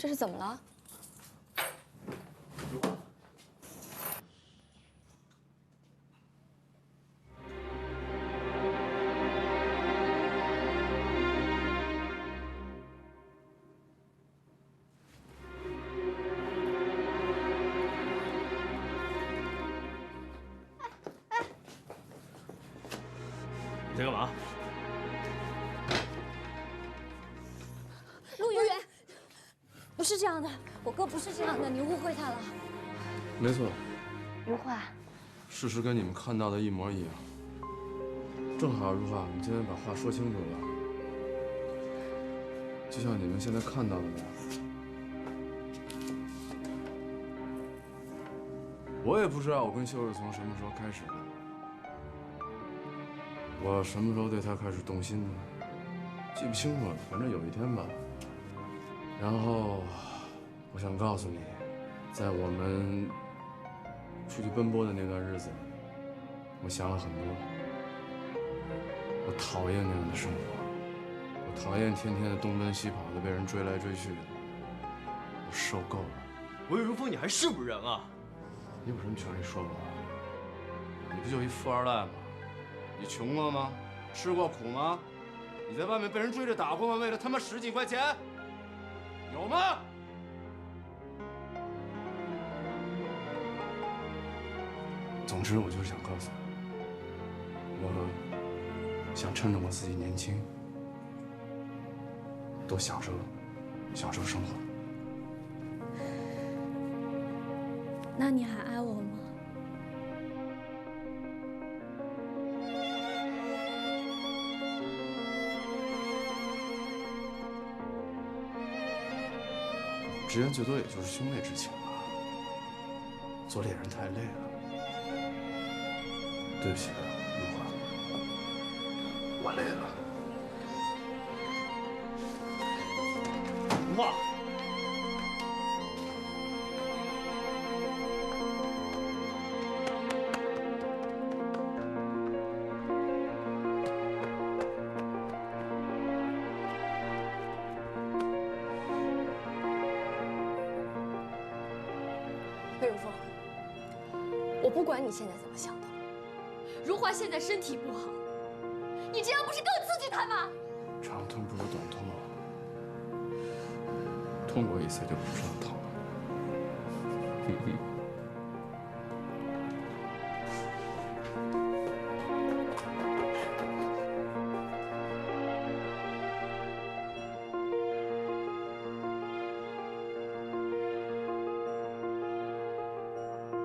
这是怎么了？你在干嘛？陆远，不是这样的，我哥不是这样的，你误会他了。没错，如花，事实跟你们看到的一模一样。正好，如花，我们今天把话说清楚了，就像你们现在看到的那样。我也不知道我跟秀儿从什么时候开始的，我什么时候对她开始动心的，记不清楚了，反正有一天吧。然后，我想告诉你，在我们出去奔波的那段日子里，我想了很多。我讨厌那样的生活，我讨厌天天的东奔西跑的被人追来追去的，我受够了。魏如风，你还是不是人啊？你有什么权利说我？你不就一富二代吗？你穷过吗？吃过苦吗？你在外面被人追着打过吗？为了他妈10几块钱，有吗？总之，我就是想告诉你，我想趁着我自己年轻，多享受生活。那你还爱我吗？之间最多也就是兄妹之情吧。做猎人太累了，对不起，如花，我累了。如花，魏如风，我不管你现在怎么想的，如花现在身体不好，你这样不是更刺激她吗？长痛不如短痛啊，痛过一次就不知道疼了。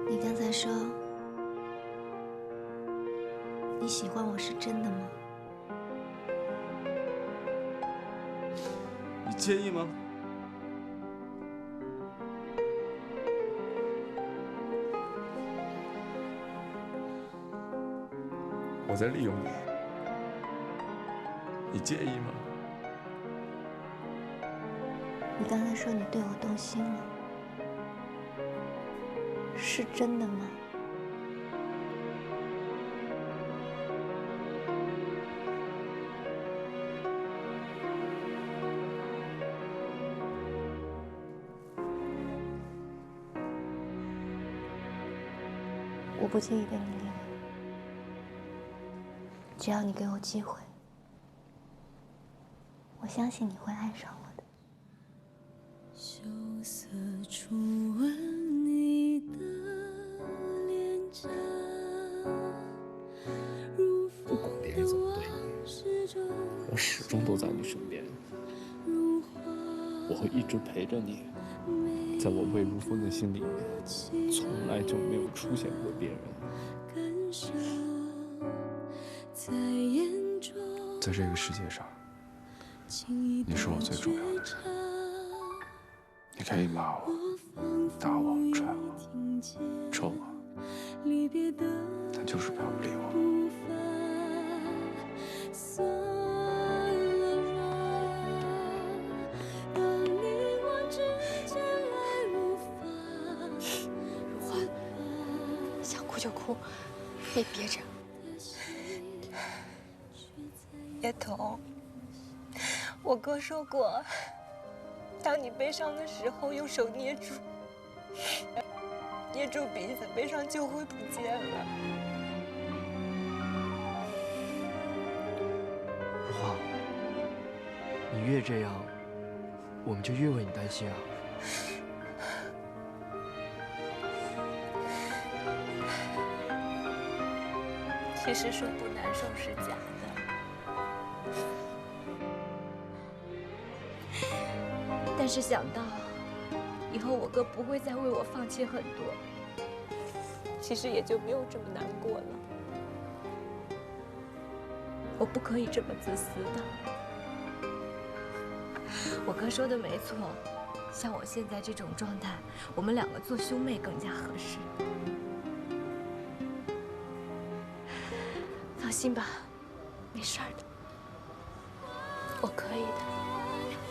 你刚才说你喜欢我是真的吗？你介意吗？我在利用你，你介意吗？你刚才说你对我动心了，是真的吗？我不介意被你利用，只要你给我机会，我相信你会爱上我的。羞涩初吻你的脸颊，如风的往事中，我始终都在你身边，我会一直陪着你。在我魏如风的心里面，从来就没有出现过别人。在这个世界上，你是我最重要的人。你可以骂我、打我、踹我、抽我，但就是不要不理我。就哭，别憋着。叶童，我哥说过，当你悲伤的时候，用手捏住鼻子，悲伤就会不见了。如花，你越这样，我们就越为你担心啊。其实说不难受是假的，但是想到以后我哥不会再为我放弃很多，其实也就没有这么难过了。我不可以这么自私的。我哥说的没错，像我现在这种状态，我们两个做兄妹更加合适。放心吧，没事儿的，我可以的。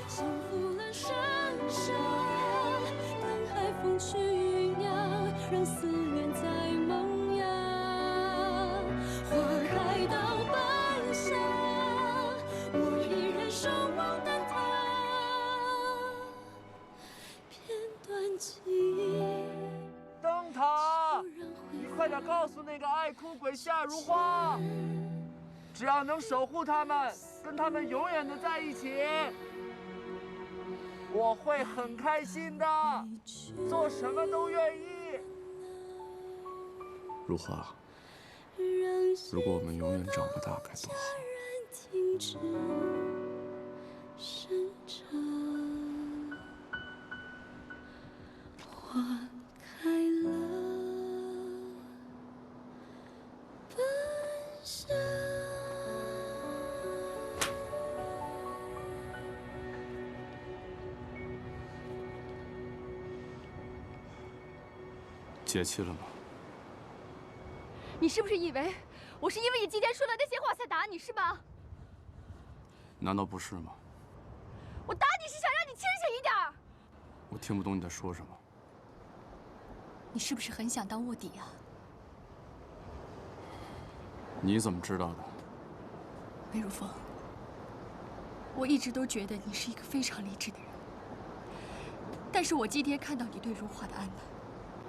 幸福了山上，等海风去酝酿，让思念在萌芽。花开到半夏，我依然守望等它。片段记忆。灯塔，你快点告诉那个爱哭鬼夏如花，只要能守护他们，跟他们永远的在一起，我会很开心的，做什么都愿意。如花，如果我们永远长不大，该多好。停止生长，花开了，奔向。解气了吗？你是不是以为我是因为你今天说的那些话才打你，是吧？难道不是吗？我打你是想让你清醒一点。我听不懂你在说什么。你是不是很想当卧底啊？你怎么知道的？魏如风，我一直都觉得你是一个非常理智的人，但是我今天看到你对如花的安排，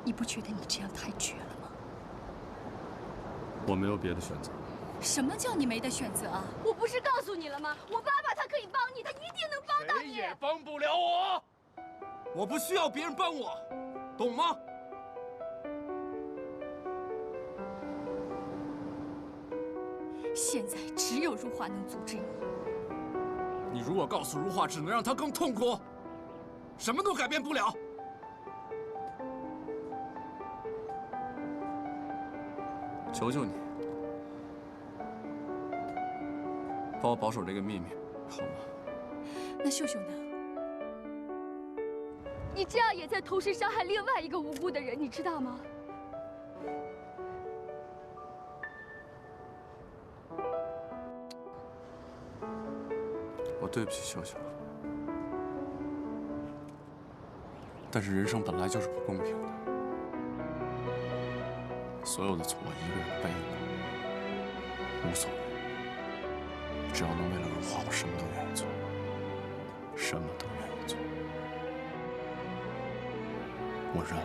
你不觉得你这样太绝了吗？我没有别的选择。什么叫你没得选择啊？我不是告诉你了吗？我爸爸他可以帮你，他一定能帮到你。谁也帮不了我，我不需要别人帮我，懂吗？现在只有如花能阻止你。你如果告诉如花，只能让她更痛苦，什么都改变不了。求求你，帮我保守这个秘密，好吗？那秀秀呢？你这样也在同时伤害另外一个无辜的人，你知道吗？我对不起秀秀，但是人生本来就是不公平的，所有的错我一个人背了，无所谓，只要能为了如花，我什么都愿意做，什么都愿意做，我认了。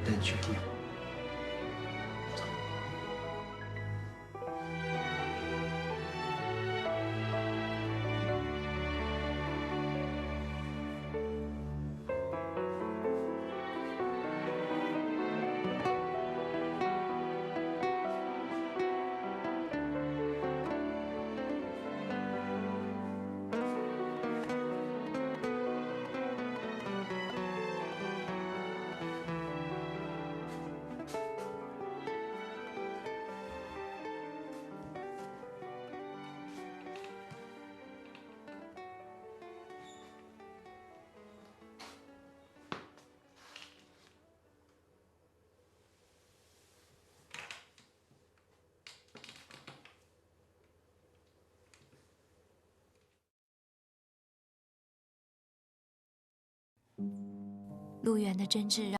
那你决定。陆源的真挚让。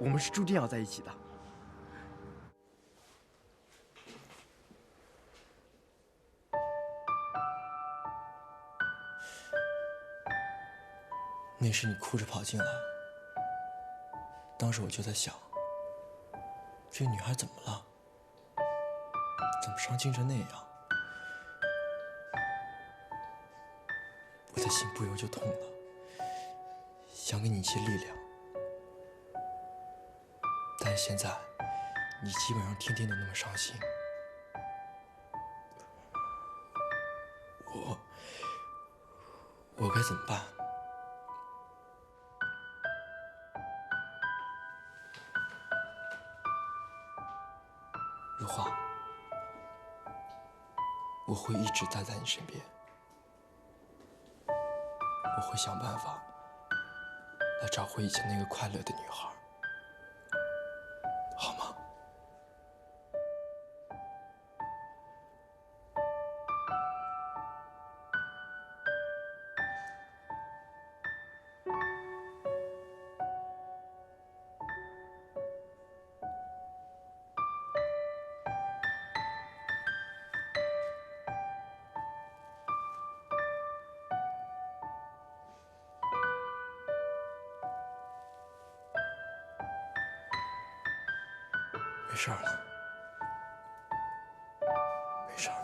我们是注定要在一起的。那时你哭着跑进来，当时我就在想，这个女孩怎么了？怎么伤心成那样？我的心不由就痛了，想给你一些力量。 但是现在，你基本上天天都那么伤心，我该怎么办？如花，我会一直待在你身边，我会想办法来找回以前那个快乐的女孩。 好吗？没事了，没事儿。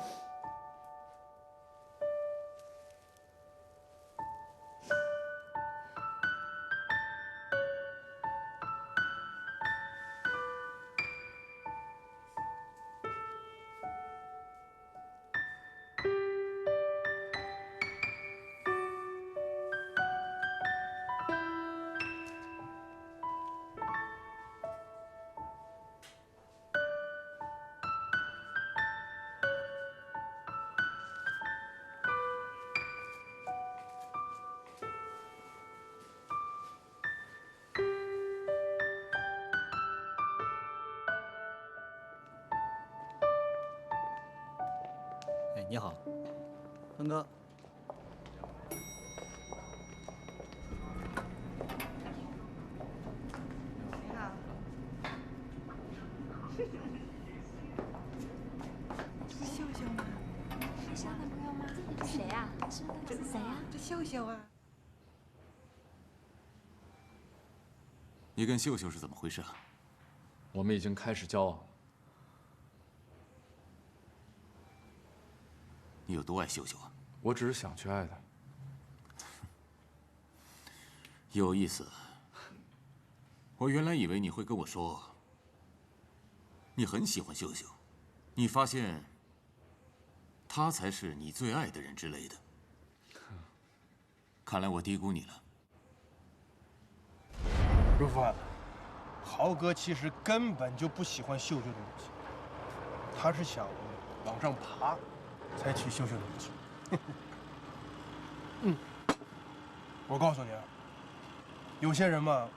哎，你好，峰哥。你好。是秀秀吗？是小男朋友吗？谁呀？这是谁呀？这秀秀啊。你跟秀秀是怎么回事啊？我们已经开始交往了。 你有多爱秀秀啊？我只是想去爱她。有意思。我原来以为你会跟我说，你很喜欢秀秀，你发现她才是你最爱的人之类的。看来我低估你了。如风，豪哥其实根本就不喜欢秀秀的武器，他是想往上爬。 才取秀秀的武器。我告诉你啊，有些人嘛，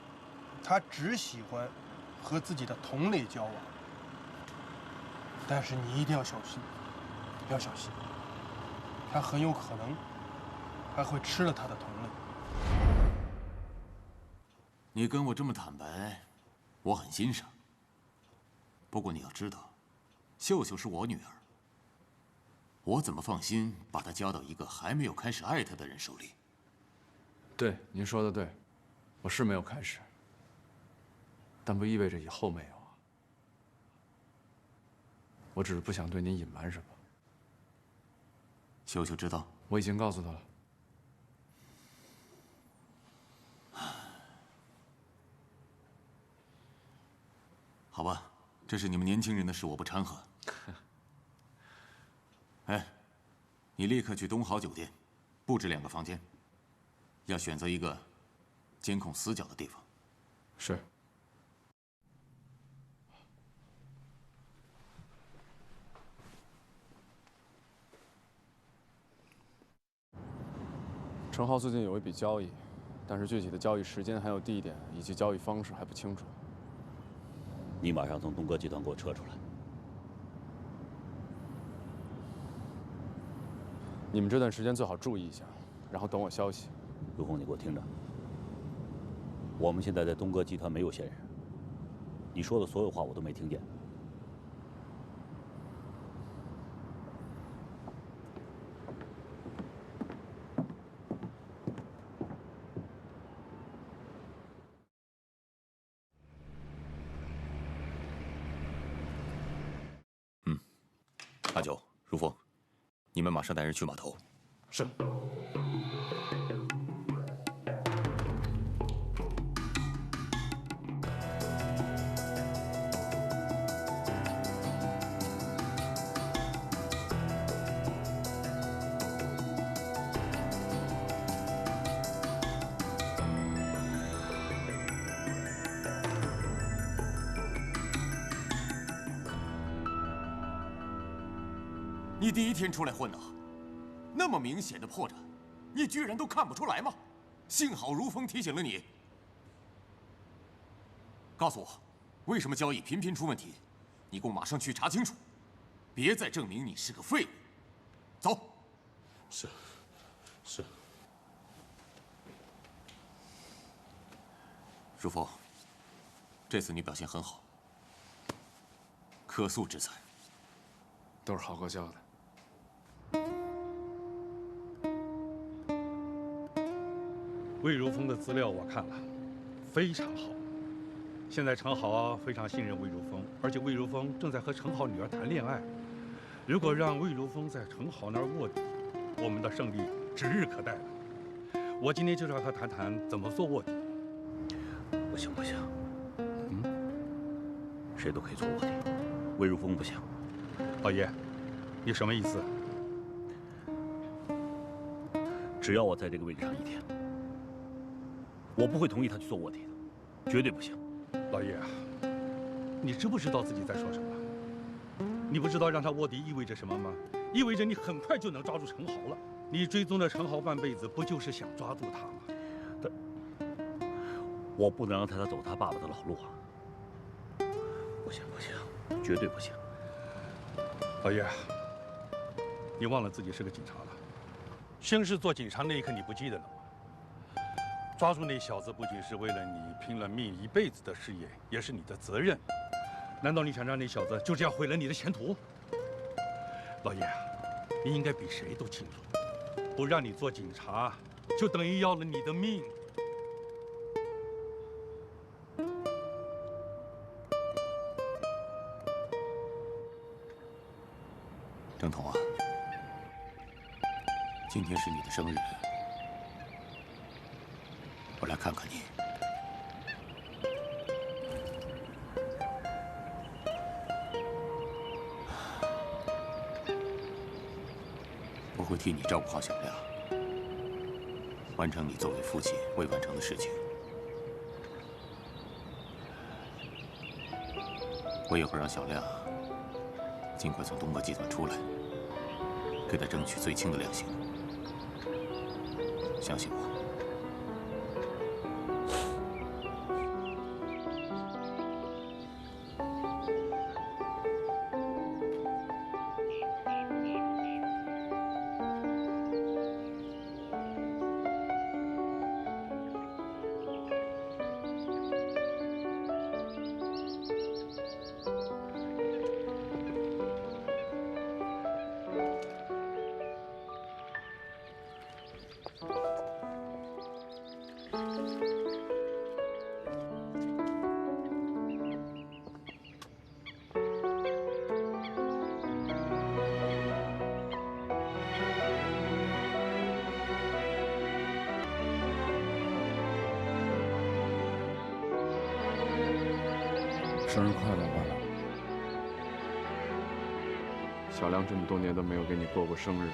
他只喜欢和自己的同类交往，但是你一定要小心，要小心，他很有可能还会吃了他的同类。你跟我这么坦白，我很欣赏。不过你要知道，秀秀是我女儿。 我怎么放心把她交到一个还没有开始爱她的人手里？对，您说的对，我是没有开始。但不意味着以后没有啊。我只是不想对您隐瞒什么。秀秀知道，我已经告诉她了。好吧，这是你们年轻人的事，我不掺和。哎，你立刻去东豪酒店，布置2个房间，要选择一个监控死角的地方。是。陈浩最近有一笔交易，但是具体的交易时间、还有地点以及交易方式还不清楚。你马上从东哥集团给我撤出来。你们这段时间最好注意一下，然后等我消息。如风，你给我听着，我们现在在东哥集团没有线人，你说的所有话我都没听见。阿九、如风，你们马上带人去码头。是。你第一天出来混呐，那么明显的破绽，你居然都看不出来吗？幸好如风提醒了你。告诉我，为什么交易频频出问题？你给我马上去查清楚，别再证明你是个废物。走。是。如风，这次你表现很好，可塑之才。都是浩哥教的。魏如风的资料我看了，非常好。现在陈豪非常信任魏如风，而且魏如风正在和陈豪女儿谈恋爱。如果让魏如风在陈豪那儿卧底，我们的胜利指日可待了。我今天就是要和他谈谈怎么做卧底。不行，谁都可以做卧底，魏如风不行。老爷，你什么意思？只要我在这个位置上1天，我不会同意他去做卧底的，绝对不行。老爷，你知不知道自己在说什么？你不知道让他卧底意味着什么吗？意味着你很快就能抓住陈豪了。你追踪了陈豪半辈子，不就是想抓住他吗？我不能让他走他爸爸的老路啊！不行，绝对不行。老爷，你忘了自己是个警察了。兴师做警察那一刻你不记得了吗？抓住那小子不仅是为了你拼了命一辈子的事业，也是你的责任。难道你想让那小子就这样毁了你的前途？老爷，你应该比谁都清楚，不让你做警察，就等于要了你的命。郑彤啊，今天是你的生日，我来看看你。我会替你照顾好小亮，完成你作为父亲未完成的事情。我也会让小亮尽快从东哥集团出来，给他争取最轻的量刑。相信我。生日快乐，爸爸。小亮这么多年都没有给你过过生日。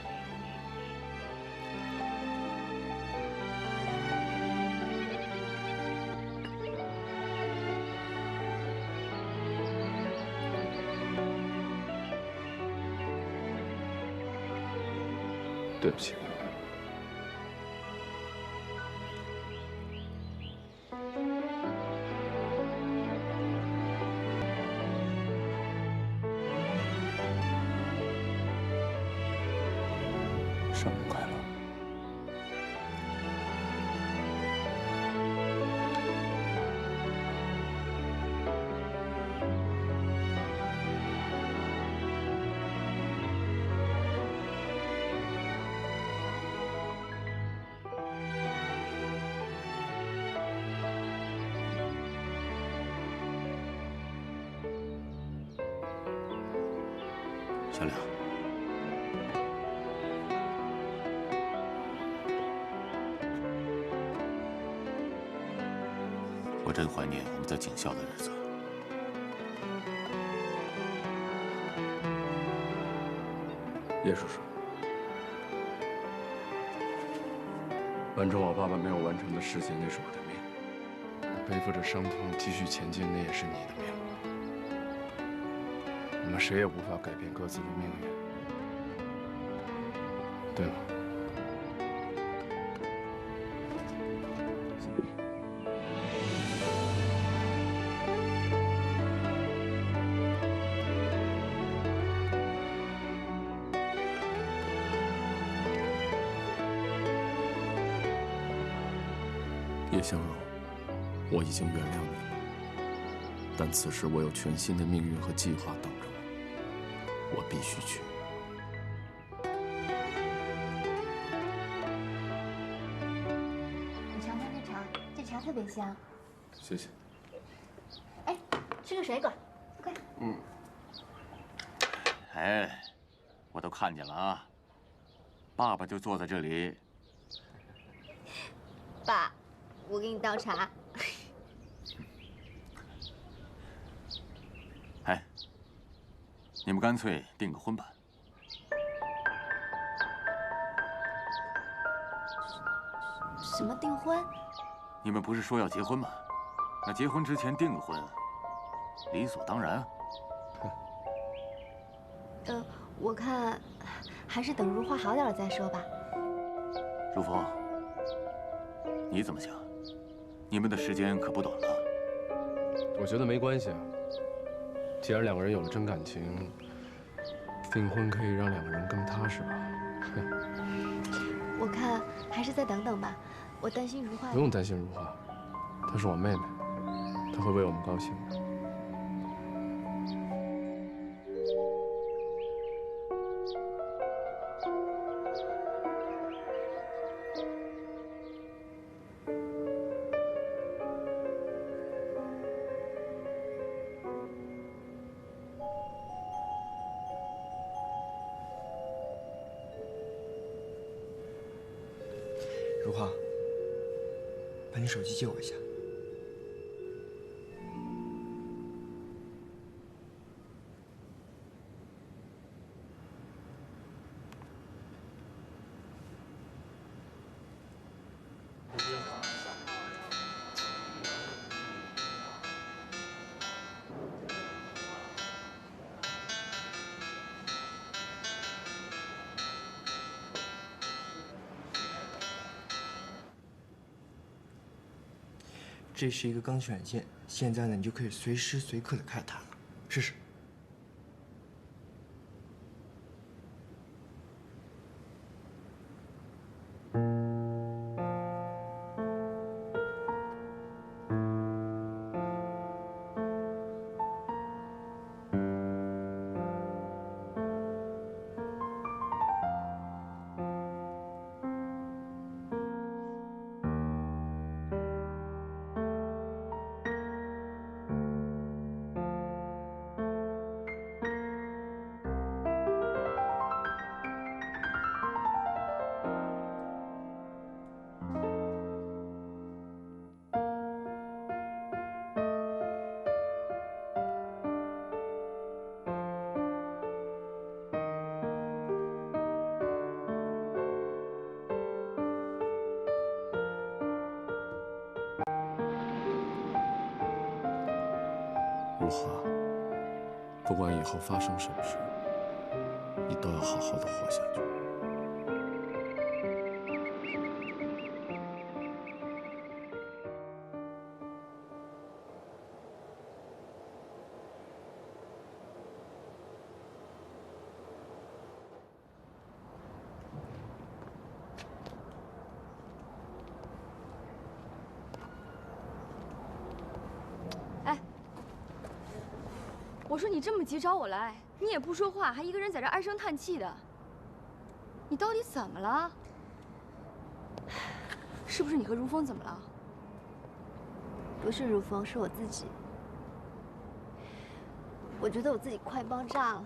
对不起。生日快乐！小亮，我真怀念我们在警校的日子。叶叔叔，完成我爸爸没有完成的事情，那是我的命；背负着伤痛继续前进，那也是你的命。我们谁也无法改变各自的命运，对吗？叶香柔，我已经原谅你了，但此时我有全新的命运和计划等着我，我必须去。你尝尝这茶，这茶特别香。谢谢。哎，吃个水果，快。嗯。哎，我都看见了啊，爸爸就坐在这里。爸，我给你倒茶。哎，你们干脆订个婚吧。什么订婚？你们不是说要结婚吗？那结婚之前订个婚，理所当然啊。我看还是等如花好点了再说吧。如风，你怎么想？你们的时间可不短了。我觉得没关系啊，既然两个人有了真感情，订婚可以让两个人更踏实吧。我看还是再等等吧，我担心如花。不用担心如花，她是我妹妹，她会为我们高兴的。如花，把你手机借我一下。这是一个钢旋键，现在呢，你就可以随时随刻的开它了，试试。如花，不管以后发生什么事，你都要好好的活下去。我说你这么急找我来，你也不说话，还一个人在这唉声叹气的，你到底怎么了？是不是你和如风怎么了？不是如风，是我自己。我觉得我自己快爆炸了。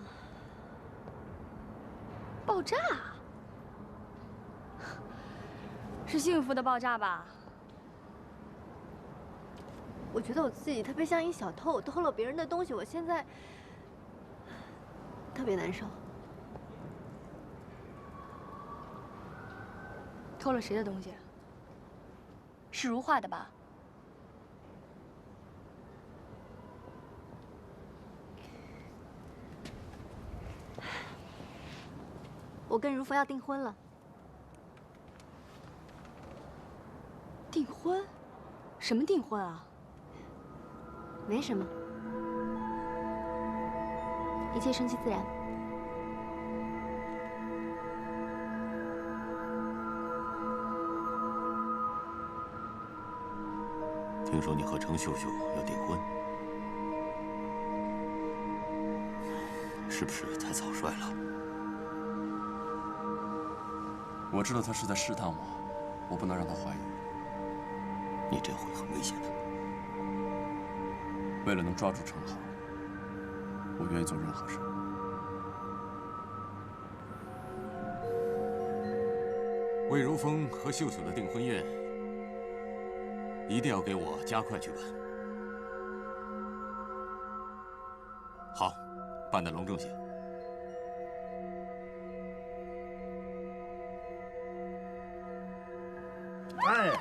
爆炸？是幸福的爆炸吧？我觉得我自己特别像一小偷，我偷了别人的东西，我现在特别难受。偷了谁的东西？是如画的吧？我跟如风要订婚了。订婚？什么订婚啊？没什么，一切顺其自然。听说你和程秀秀要订婚，是不是太草率了？我知道他是在试探我，我不能让他怀疑。你这样会很危险的。为了能抓住程豪，我愿意做任何事。魏如风和秀秀的订婚宴，一定要给我加快举办。好，办得隆重些。哎，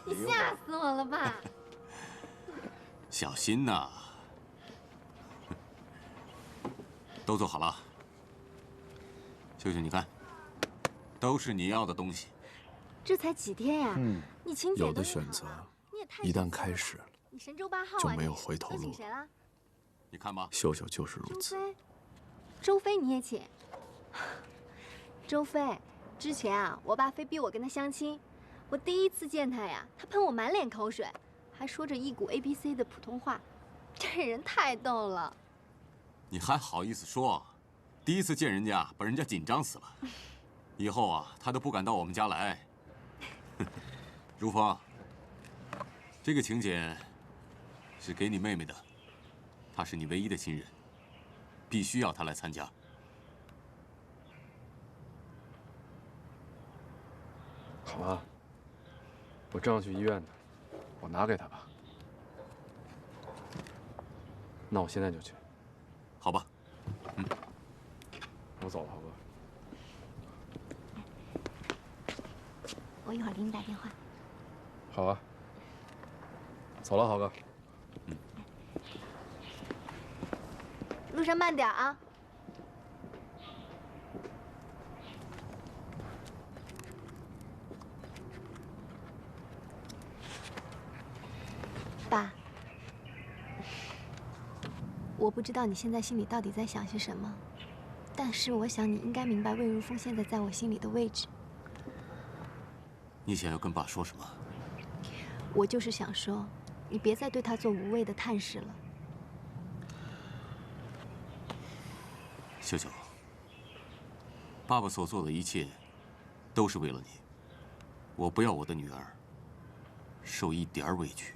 你吓死我了吧！小心呐！都做好了。秀秀，你看，都是你要的东西。这才几天呀，你请柬有的都订好选择了，你也太一旦神奇了吧开始了，你神舟8号啊，就没有你回头路都请谁了？你看吧，秀秀就是如此。周飞，周飞你也请？周飞，之前啊，我爸非逼我跟他相亲，我第一次见他呀，他喷我满脸口水，还说着一股 ABC 的普通话，这人太逗了。你还好意思说？第一次见人家，把人家紧张死了。以后啊，他都不敢到我们家来。如风，这个请柬是给你妹妹的，她是你唯一的亲人，必须要她来参加。好吧，我正要去医院呢，我拿给她吧。那我现在就去。好吧，我走了，豪哥。我一会儿给你打电话。好啊，走了，豪哥。路上慢点啊。爸，我不知道你现在心里到底在想些什么，但是我想你应该明白魏如风现在在我心里的位置。你想要跟爸说什么？我就是想说，你别再对他做无谓的探视了。秀秀，爸爸所做的一切，都是为了你。我不要我的女儿受一点委屈。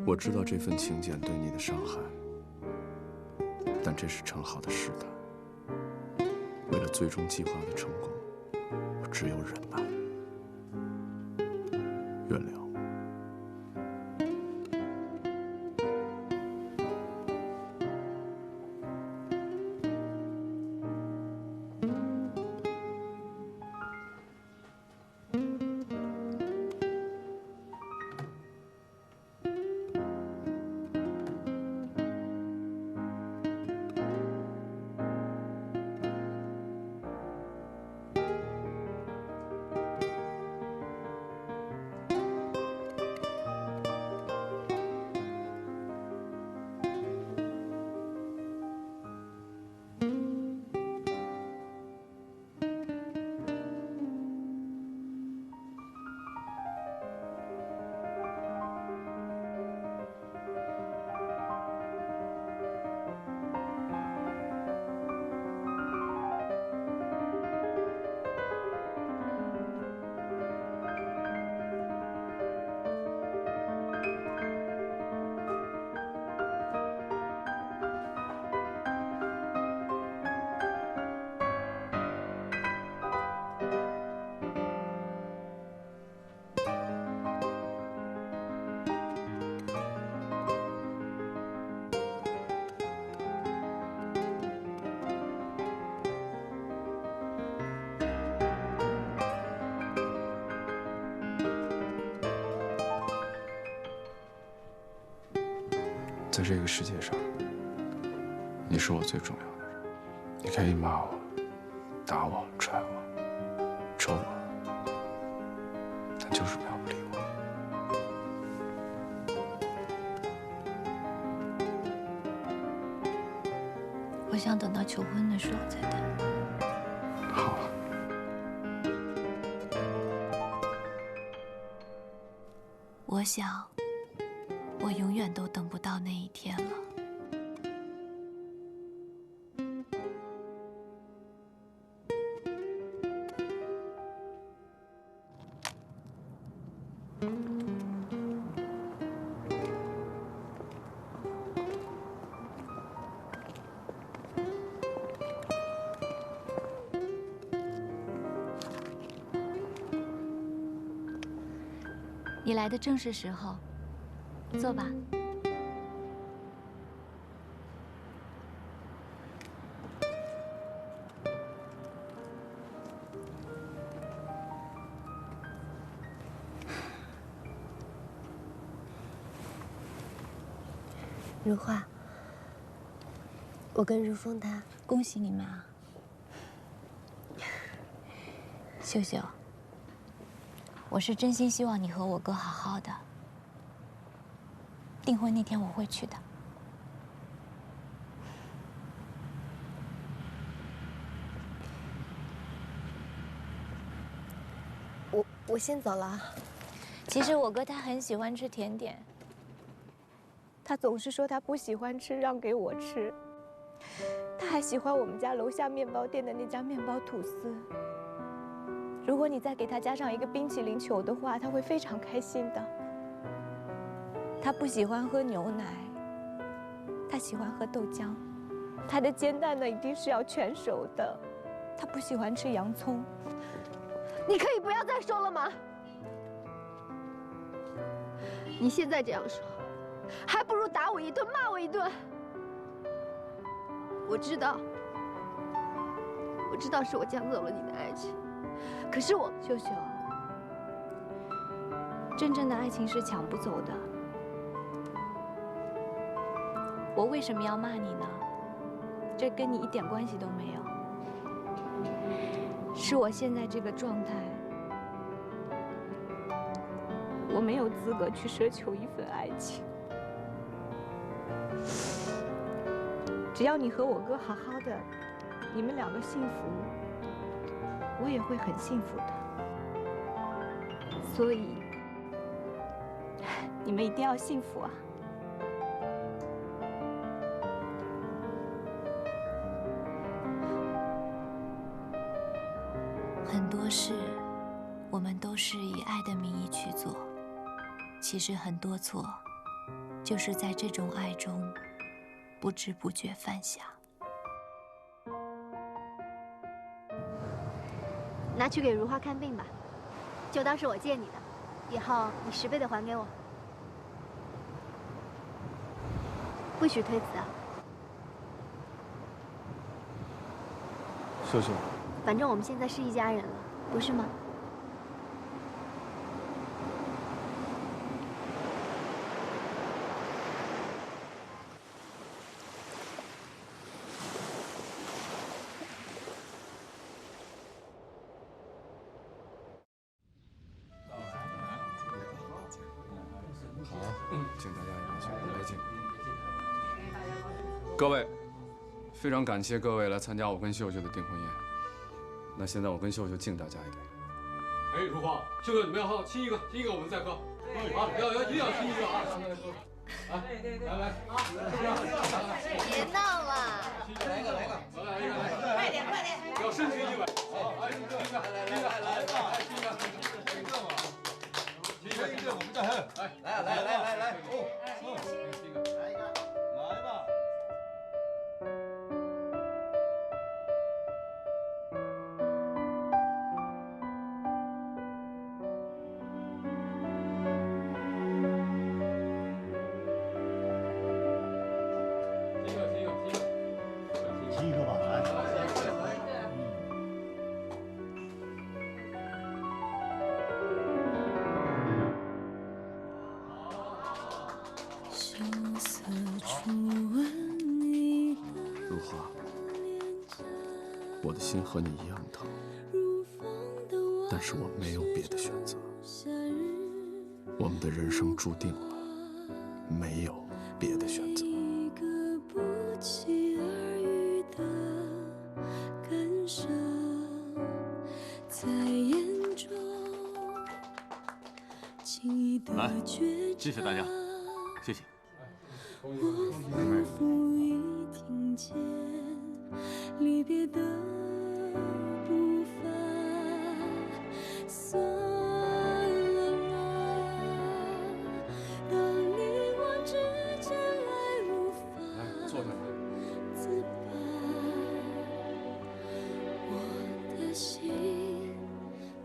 我知道这份请柬对你的伤害，但这是成好的试探。为了最终计划的成功，我只有忍耐、原谅。在这个世界上，你是我最重要的人。你可以骂我、打我、踹我、抽我，但就是不要不理我。我想等到求婚的时候再谈。好啊。我想，我永远都等不到那一天了。你来的正是时候，坐吧。如花，我跟如风他，恭喜你们啊！秀秀，我是真心希望你和我哥好好的。订婚那天我会去的。我先走了。其实我哥他很喜欢吃甜点，他总是说他不喜欢吃，让给我吃。他还喜欢我们家楼下面包店的那家面包吐司。如果你再给他加上一个冰淇淋球的话，他会非常开心的。他不喜欢喝牛奶，他喜欢喝豆浆。他的煎蛋呢，一定是要全熟的。他不喜欢吃洋葱。你可以不要再说了吗？你现在这样说，还不如打我一顿，骂我一顿。我知道是我抢走了你的爱情，可是我，秀秀，真正的爱情是抢不走的。我为什么要骂你呢？这跟你一点关系都没有。是我现在这个状态，我没有资格去奢求一份爱情。只要你和我哥好好的，你们两个幸福，我也会很幸福的。所以，你们一定要幸福啊！很多事，我们都是以爱的名义去做，其实很多错，就是在这种爱中不知不觉犯下。拿去给如花看病吧，就当是我借你的，以后你10倍的还给我，不许推辞啊！秀秀，反正我们现在是一家人了，不是吗？好，敬大家一杯，来敬。各位，非常感谢各位来参加我跟秀秀的订婚宴。那现在我跟秀秀敬大家一杯。哎，如花，秀秀，你们要喝，亲一个，亲一个，我们再喝。好，一定要亲一个啊！上来喝。啊，来，别闹了，来一个，快点，要深情一吻。好，来，亲一个，亲一个，我们再喝。来，亲一个，来一个，来吧。亲一个吧，来。如花，我的心和你一样疼，但是我没有别的选择。我们的人生注定了，没有别的选择。来，谢谢大家，谢谢。离别的步伐，算了啦，当你我之间爱无法坐下自拔，我的心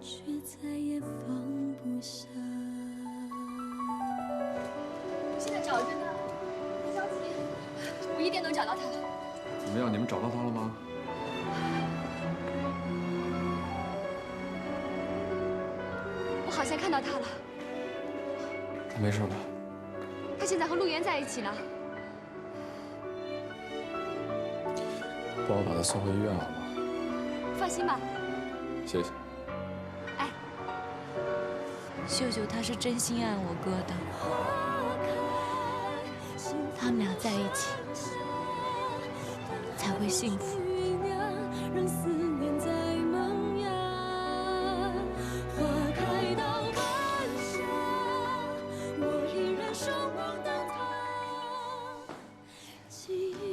却再也放不下。现在找着呢，别着急，我一定能找到他的。怎么样？你们找到他了吗？我好像看到他了，他没事吧？他现在和陆源在一起了。帮我把他送回医院好吗？放心吧。谢谢。哎，秀秀她是真心爱我哥的，他们俩在一起才会幸福。让思念在萌芽，花开到半夏，我依然守望等他。记忆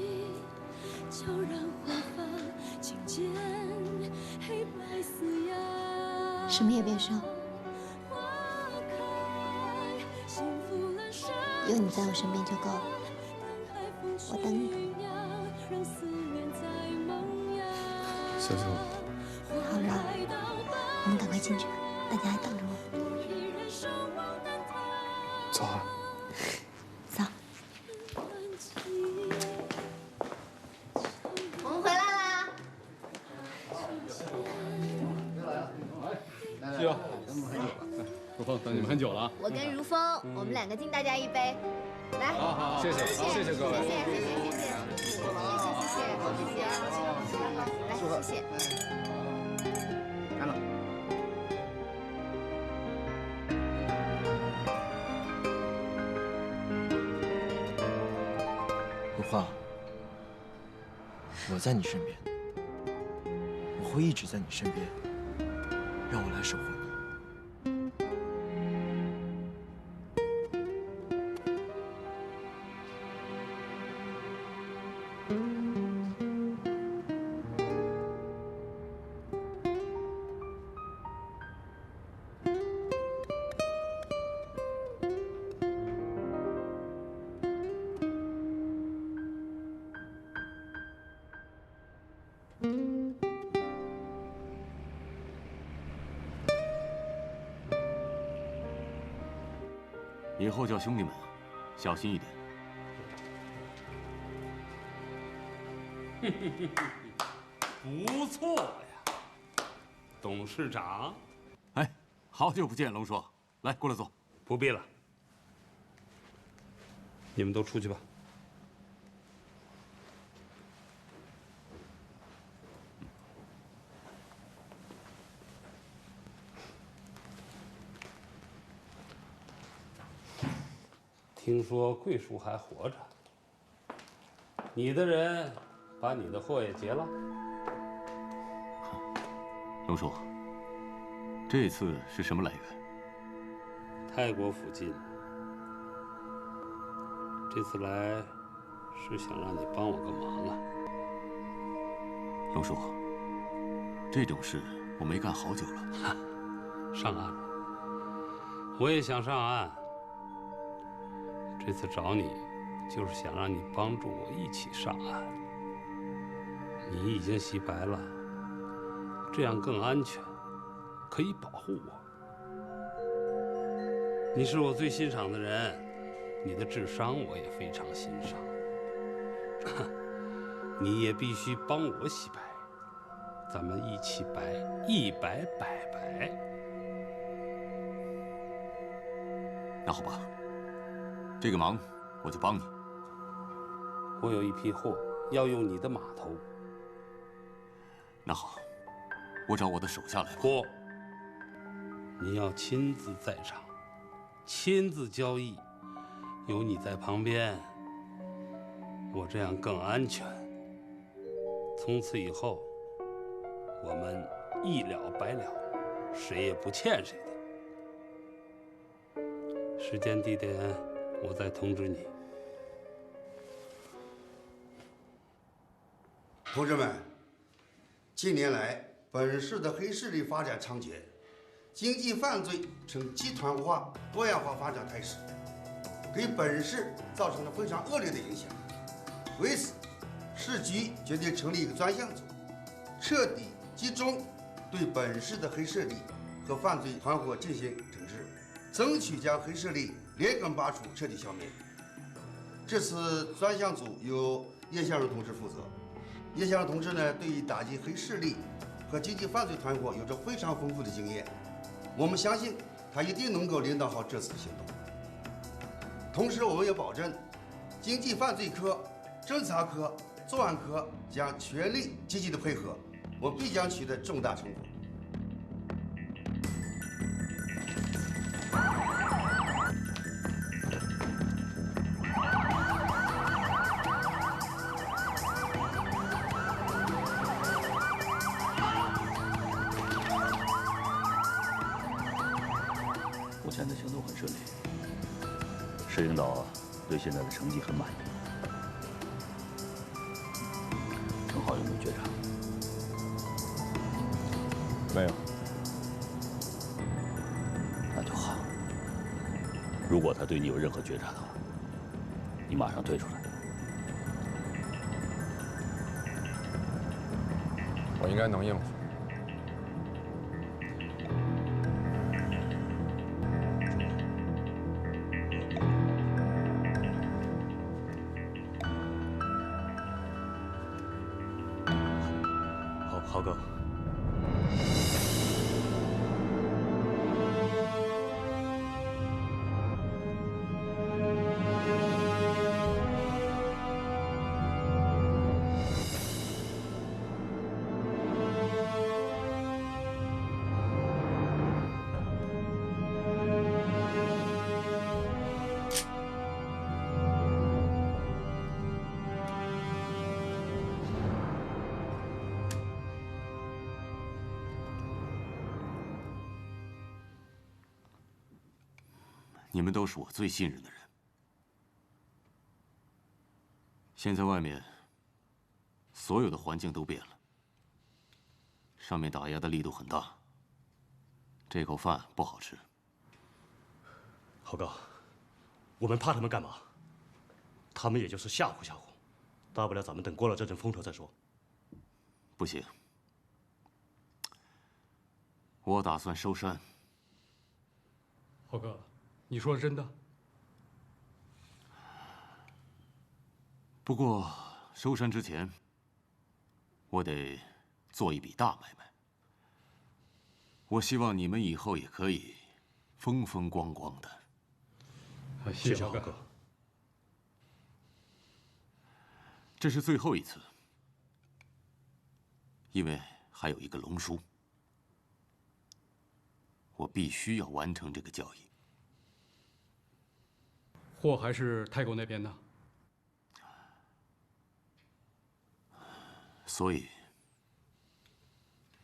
悄然焕发，琴键黑白嘶哑。什么也别说，有你在我身边就够了。我等你。秀秀，好了，我们赶快进去，大家还等着我。走啊。走。我们回来啦！秀秀，如风，等你们很久了啊。我跟如风，我们2个敬大家一杯，来。好，谢谢各位。谢谢。来，谢谢。干了。如花，我在你身边，我会一直在你身边，让我来守护你。以后叫兄弟们小心一点。不错呀，董事长。哎，好久不见，龙叔，来过来坐。不必了，你们都出去吧。听说桂叔还活着，你的人把你的货也结了。龙叔，这次是什么来源？泰国附近。这次来是想让你帮我个忙啊。龙叔，这种事我没干好久了。上岸了，我也想上岸。这次找你，就是想让你帮助我一起上岸。你已经洗白了，这样更安全，可以保护我。你是我最欣赏的人，你的智商我也非常欣赏。你也必须帮我洗白，咱们一起白，一白百白。那好吧。这个忙我就帮你。我有一批货要用你的码头。那好，我找我的手下来吧。不，你要亲自在场，亲自交易，有你在旁边，我这样更安全。从此以后，我们一了百了，谁也不欠谁的。时间地点我再通知你。同志们，近年来本市的黑势力发展猖獗，经济犯罪呈集团化、多样化发展态势，给本市造成了非常恶劣的影响。为此，市局决定成立一个专项组，彻底集中对本市的黑势力和犯罪团伙进行整治，争取将黑势力连根拔除，彻底消灭。这次专项组由叶先生同志负责。叶先生同志呢，对于打击黑势力和经济犯罪团伙有着非常丰富的经验，我们相信他一定能够领导好这次行动。同时，我们也保证，经济犯罪科、侦查科、作案科将全力积极的配合，我们必将取得重大成果。目前的行动很顺利，市领导对现在的成绩很满意。程浩有没有觉察？没有。那就好。如果他对你有任何觉察的话，你马上退出来。我应该能应付。豪哥，你们都是我最信任的人。现在外面所有的环境都变了，上面打压的力度很大，这口饭不好吃。豪哥，我们怕他们干嘛？他们也就是吓唬吓唬，大不了咱们等过了这阵风头再说。不行，我打算收山。豪哥，你说的真的？不过收山之前，我得做一笔大买卖。我希望你们以后也可以风风光光的。谢谢豪哥。这是最后一次，因为还有一个龙叔，我必须要完成这个交易。货还是泰国那边的，所以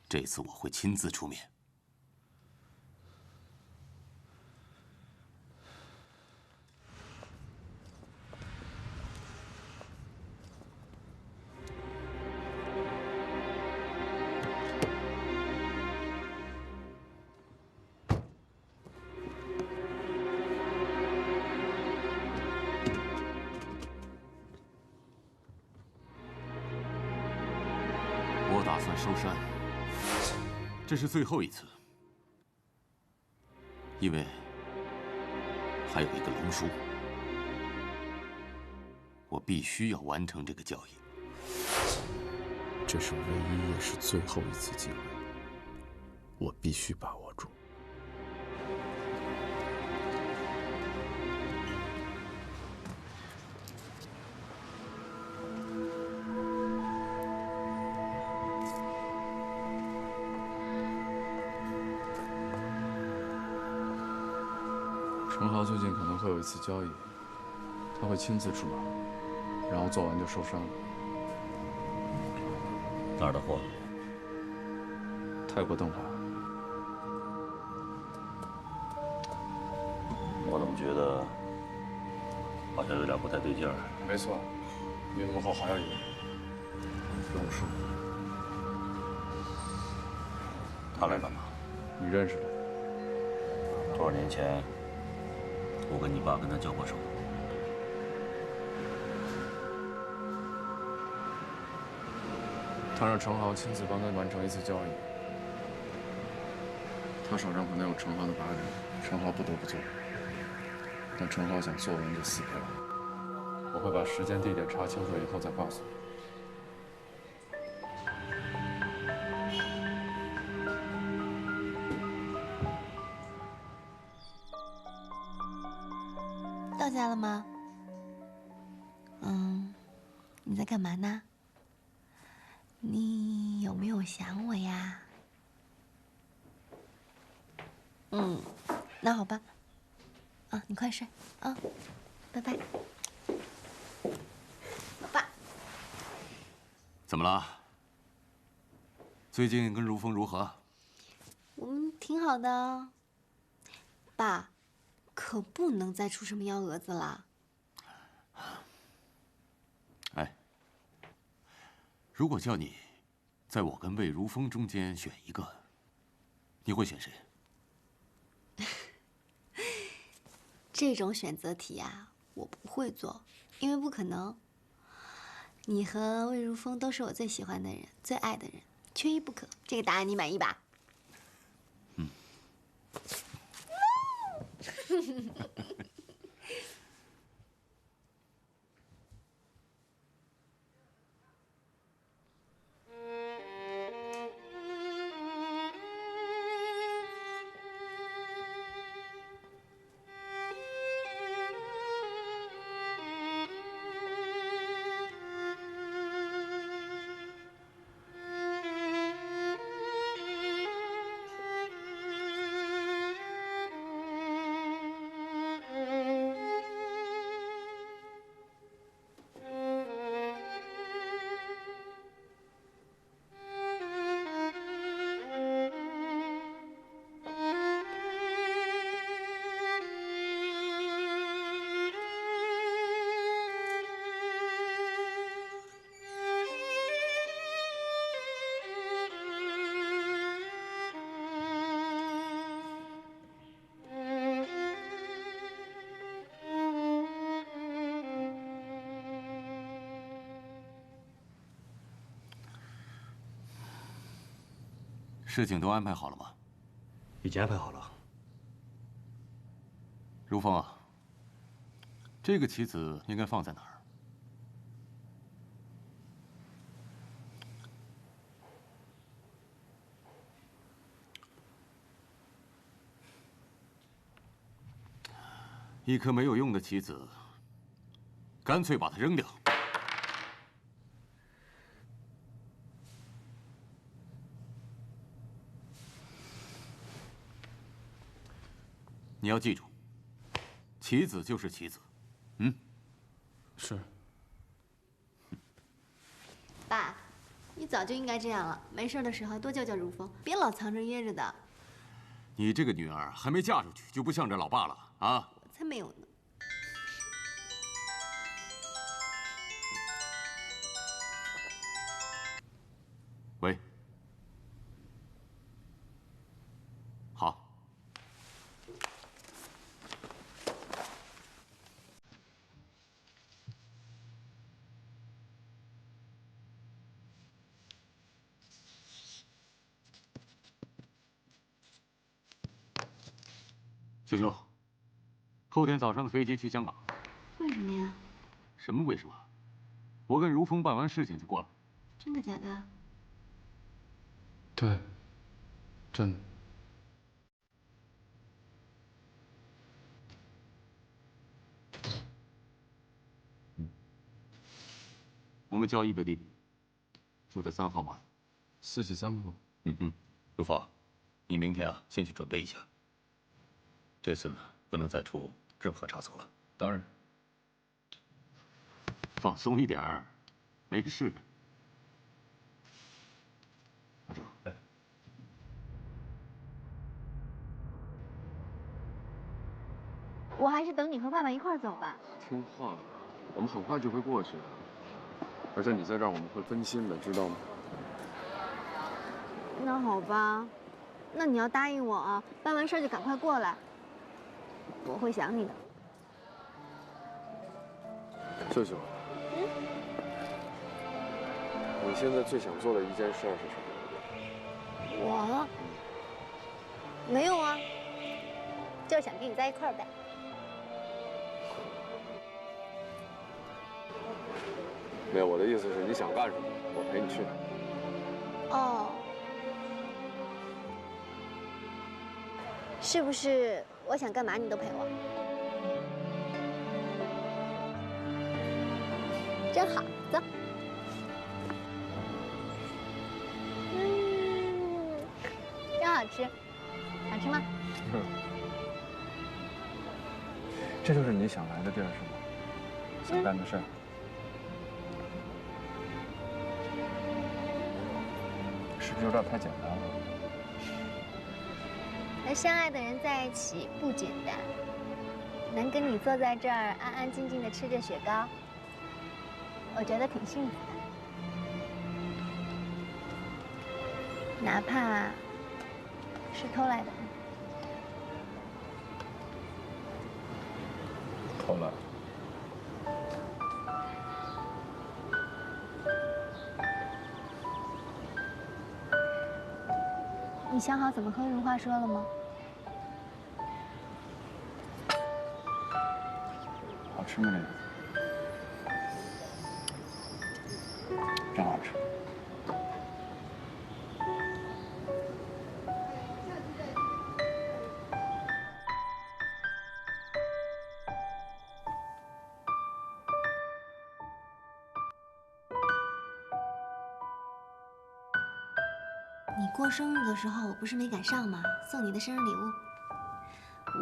这次我会亲自出面。我打算收山，这是最后一次，因为还有一个龙叔，我必须要完成这个交易。这是唯一也是最后一次机会，我必须把握住。程豪最近可能会有一次交易，他会亲自出马，然后做完就收山了。哪儿的货？泰国灯塔。我怎么觉得好像有点不太对劲儿？没错，运动后还有一个龙叔。他来干嘛？你认识他？多少年前，我跟你爸跟他交过手。他让程豪亲自帮他完成一次交易，他手上可能有程豪的把柄，程豪不得不做。但程豪想做完就死不了。我会把时间地点查清楚以后再告诉你。到家了吗？你在干嘛呢？你有没有想我呀？那好吧。你快睡啊，拜拜。爸，怎么了？最近跟如风如何？我们挺好的。爸，可不能再出什么幺蛾子了。哎，如果叫你在我跟魏如风中间选一个，你会选谁？这种选择题啊，我不会做，因为不可能。你和魏如风都是我最喜欢的人，最爱的人，缺一不可。这个答案你满意吧？事情都安排好了吗？已经安排好了。如风啊，这个棋子应该放在哪儿？一颗没有用的棋子，干脆把它扔掉。你要记住，棋子就是棋子。是。爸，你早就应该这样了。没事的时候多叫叫如风，别老藏着掖着的。你这个女儿还没嫁出去，就不向着老爸了啊！我才没有呢。喂。好。秀秀，后天早上的飞机去香港。为什么呀？什么为什么？我跟如风办完事情就过来。真的假的？对，真的。我们交易的地点住在3号码43部。如风，你明天先去准备一下。这次呢，不能再出任何差错了。当然。放松一点儿，没事。我还是等你和爸爸一块儿走吧。听话，我们很快就会过去的。而且你在这儿，我们会分心的，知道吗？那好吧，那你要答应我啊，办完事儿就赶快过来。我会想你的。秀秀，你现在最想做的一件事是什么？我没有啊，就是想跟你在一块儿呗。没有，我的意思是你想干什么，我陪你去。哦，是不是我想干嘛你都陪我？真好，走。真好吃，想吃吗？这就是你想来的地儿是吗？想干的事儿。是不是有点太简单了？和相爱的人在一起不简单，能跟你坐在这儿安安静静的吃着雪糕，我觉得挺幸福的。哪怕是偷来的。偷来。你想好怎么和如花说了吗？好吃吗？这个真好吃。你过生日的时候，我不是没赶上吗？送你的生日礼物。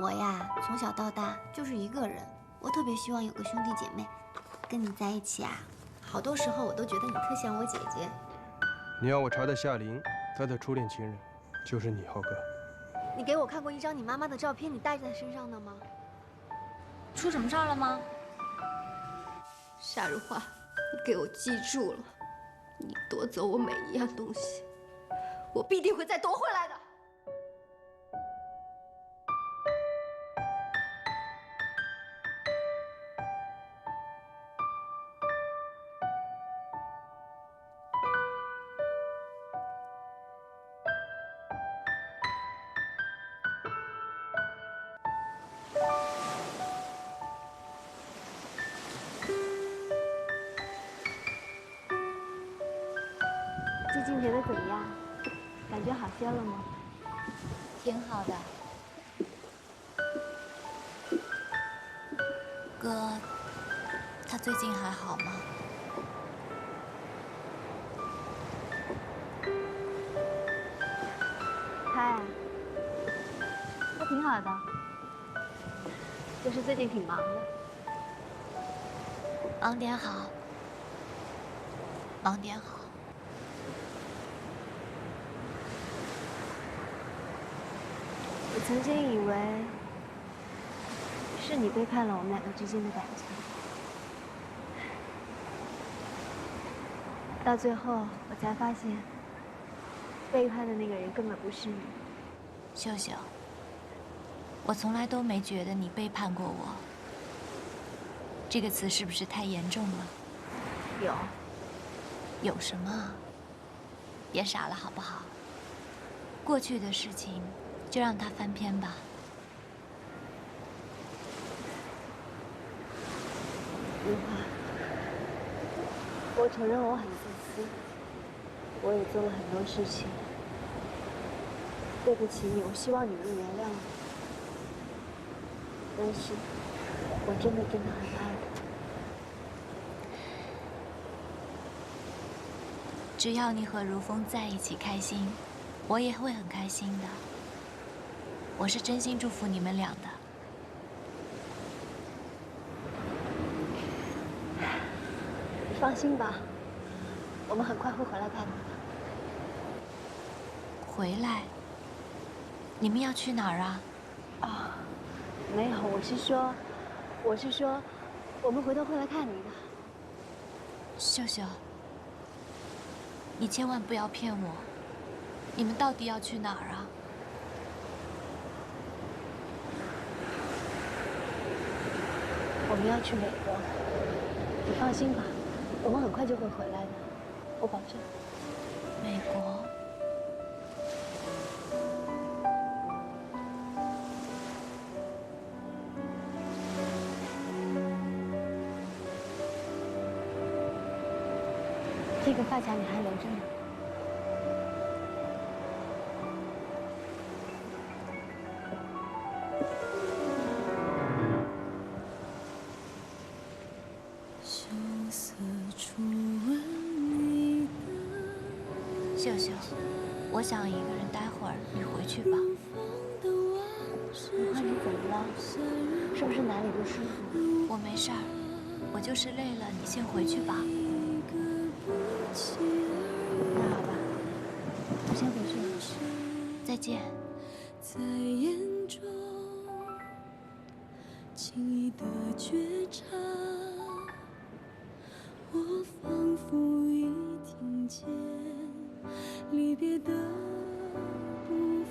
我呀，从小到大就是一个人，我特别希望有个兄弟姐妹。跟你在一起啊，好多时候我都觉得你特像我姐姐。你要我查的夏琳，她的初恋情人就是你，浩哥。你给我看过一张你妈妈的照片，你带在身上的吗？出什么事儿了吗？夏如花，你给我记住了，你夺走我每一样东西，我必定会再夺回来的。最近觉得怎么样？感觉好些了吗？挺好的。哥，他最近还好吗？他挺好的，就是最近挺忙的。忙点好，忙点好。我曾经以为是你背叛了我们两个之间的感情，到最后我才发现，背叛的那个人根本不是你。秀秀，我从来都没觉得你背叛过我。这个词是不是太严重了？有什么？别傻了好不好？过去的事情就让它翻篇吧。如花，我承认我很自私，我也做了很多事情，对不起你，我希望你能原谅我。但是，我真的很爱你。只要你和如风在一起开心，我也会很开心的。我是真心祝福你们俩的。你放心吧，我们很快会回来看你的。回来？你们要去哪儿啊？啊，没有，我是说，我们回头会来看你的。秀秀，你千万不要骗我，你们到底要去哪儿啊？我们要去美国，你放心吧，我们很快就会回来的，我保证。美国？这个发卡你还留着呢。秀秀，我想一个人待会儿，你回去吧。如花，你怎么了？是不是哪里不舒服？我没事儿，我就是累了，你先回去吧。那好吧，我先回去了。再见。在眼中轻易的觉察，我仿佛已听见离别的步伐。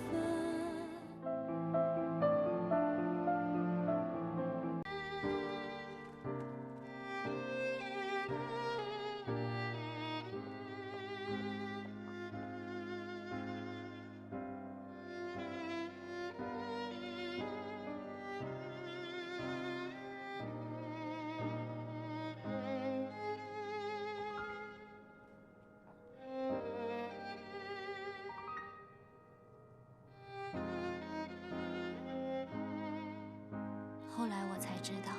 后来我才知道，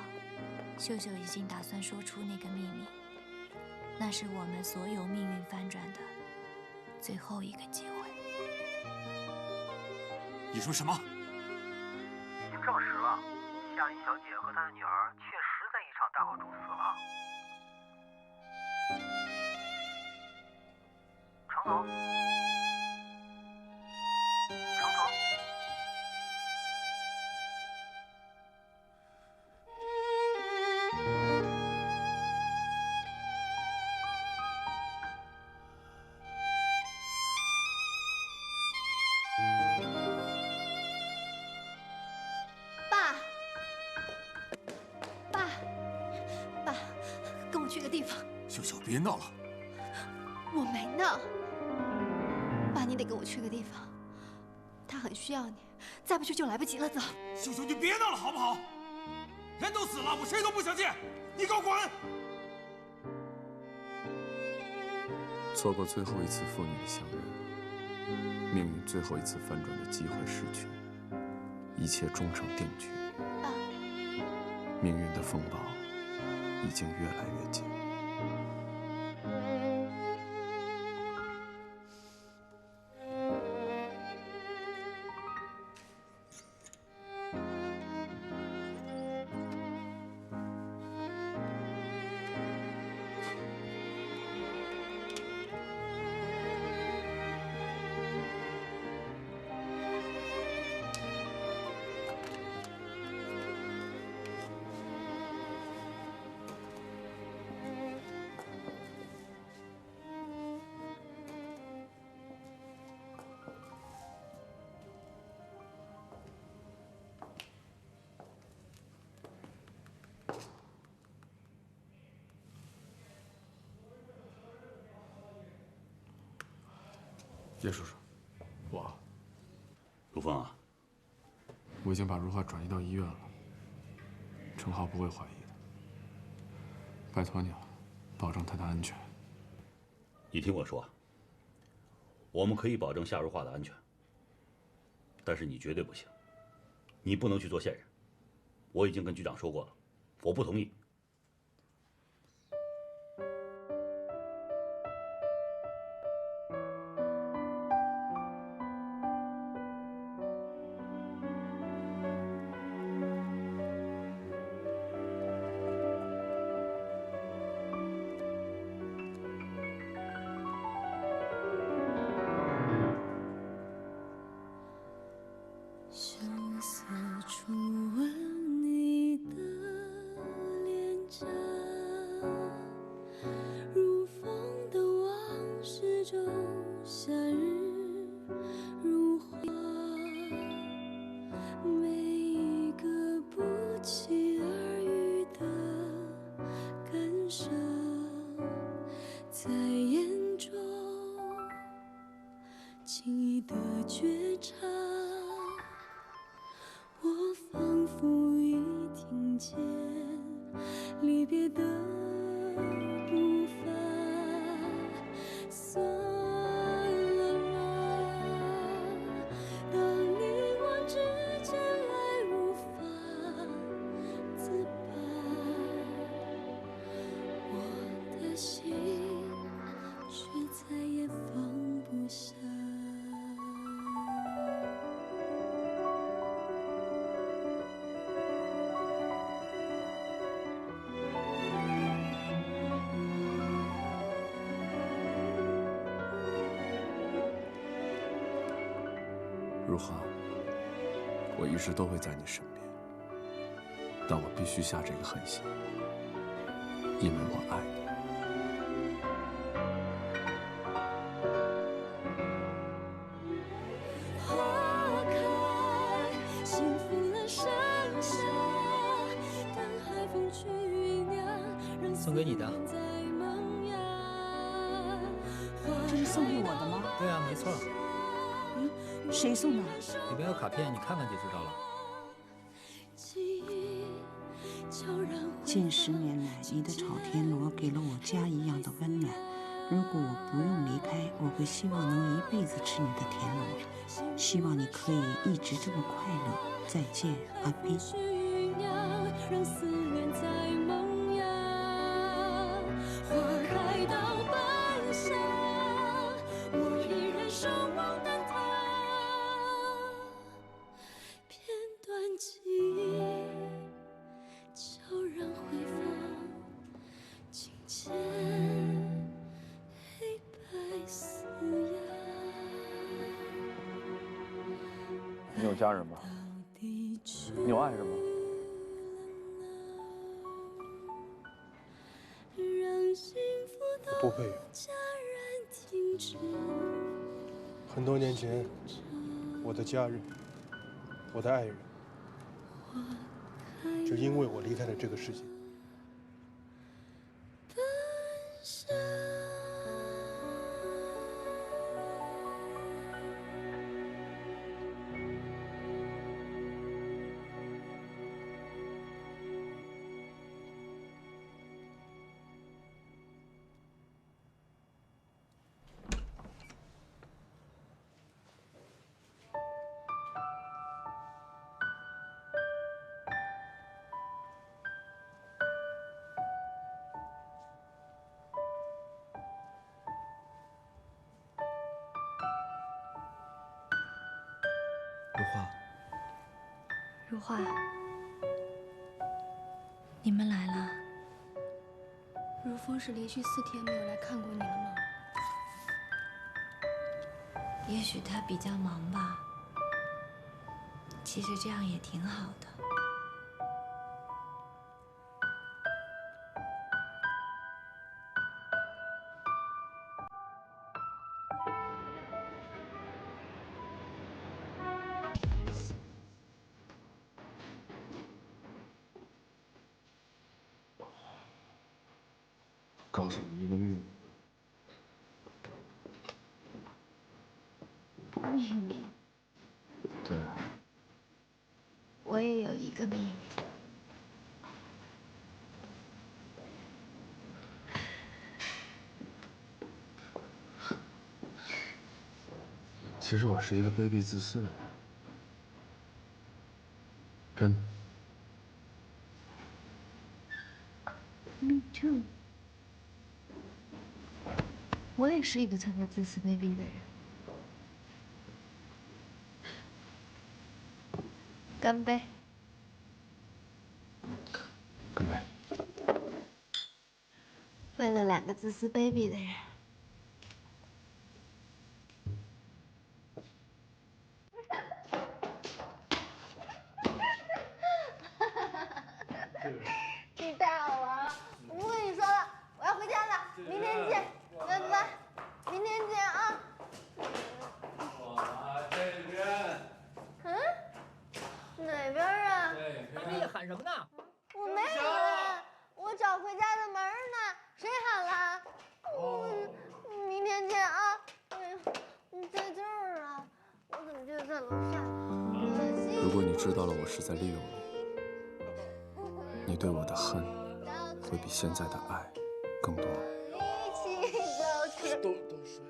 秀秀已经打算说出那个秘密，那是我们所有命运翻转的最后一个机会。你说什么？已经证实了，夏音小姐和她的女儿确实在一场大火中死了。程总，程总。爸，跟我去个地方。秀秀，别闹了。我没闹。爸，你得跟我去个地方，他很需要你，再不去就来不及了。走。秀秀，你别闹了好不好？人都死了，我谁都不想见，你给我滚！错过最后一次父女的相认，命运最后一次翻转的机会逝去，一切终成定局。爸，命运的风暴已经越来越近。叶叔叔，陆峰啊，我已经把如花转移到医院了，程浩不会怀疑的。拜托你了，保证她的安全。你听我说，我们可以保证夏如花的安全，但是你绝对不行，你不能去做线人。我已经跟局长说过了，我不同意。羞涩初吻你的脸颊，如风的往事中，夏日如花，每一个不期而遇的感伤，在眼中轻易的觉察。我仿佛已听见离别的步伐，算了吧，当你我之间爱无法自拔，我的心却再也放不下。如花，我一直都会在你身边，但我必须下这个狠心，因为我爱你。花开，幸福了盛夏，等海风去酝酿，让送给你的。在萌芽。这是送给我的吗？对啊，没错。谁送的？里边有卡片，你看看就知道了。近10年来，你的草田螺给了我家一样的温暖。如果我不用离开，我会希望能一辈子吃你的田螺。希望你可以一直这么快乐。再见，阿斌。让思念在萌芽，花开到半夏，我依然守望等它。片段记忆悄然回放，镜前黑白嘶哑。你有家人吗？你有爱人吗？不配有。很多年前，我的家人，我的爱人，就因为我离开了这个世界。如花，你们来了。如风是连续4天没有来看过你了吗？也许他比较忙吧。其实这样也挺好的。告诉你一个秘密。秘密。对。我也有一个秘密。其实我是一个卑鄙自私的人，真的。Me too。我也是一个特别自私卑鄙的人。干杯！干杯！为了2个自私卑鄙的人。你太好玩了！我不跟你说了，我要回家了，明天见，拜拜，明天见啊！我这边。哪边啊？你喊什么呢？我没喊，我找回家的门呢。谁喊了？明天见啊！哎呀，你在这儿啊？我怎么就在楼下？如果你知道了我是在利用你，你对我的恨会比现在的爱更多。一起走去。都睡了。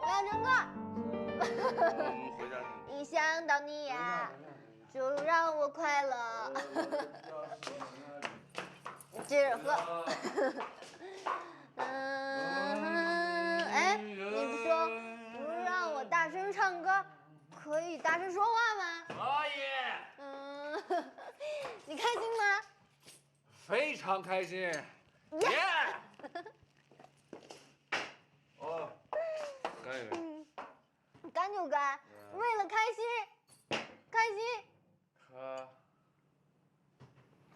我要唱歌。一想到你呀，就让我快乐。接着喝。哎，你不说不是让我大声唱歌，可以大声说话吗？可以。你开心吗？非常开心。耶！哦，干一杯。干就干，为了开心，开心。喝。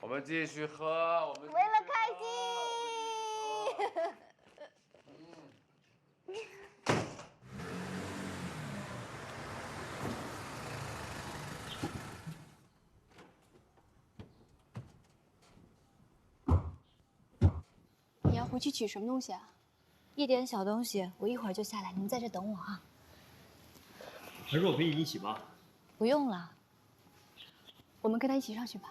我们继续喝，我们为了开心。你要回去取什么东西啊？一点小东西，我一会儿就下来，你们在这等我啊。还是我陪你一起吧。不用了，我们跟他一起上去吧。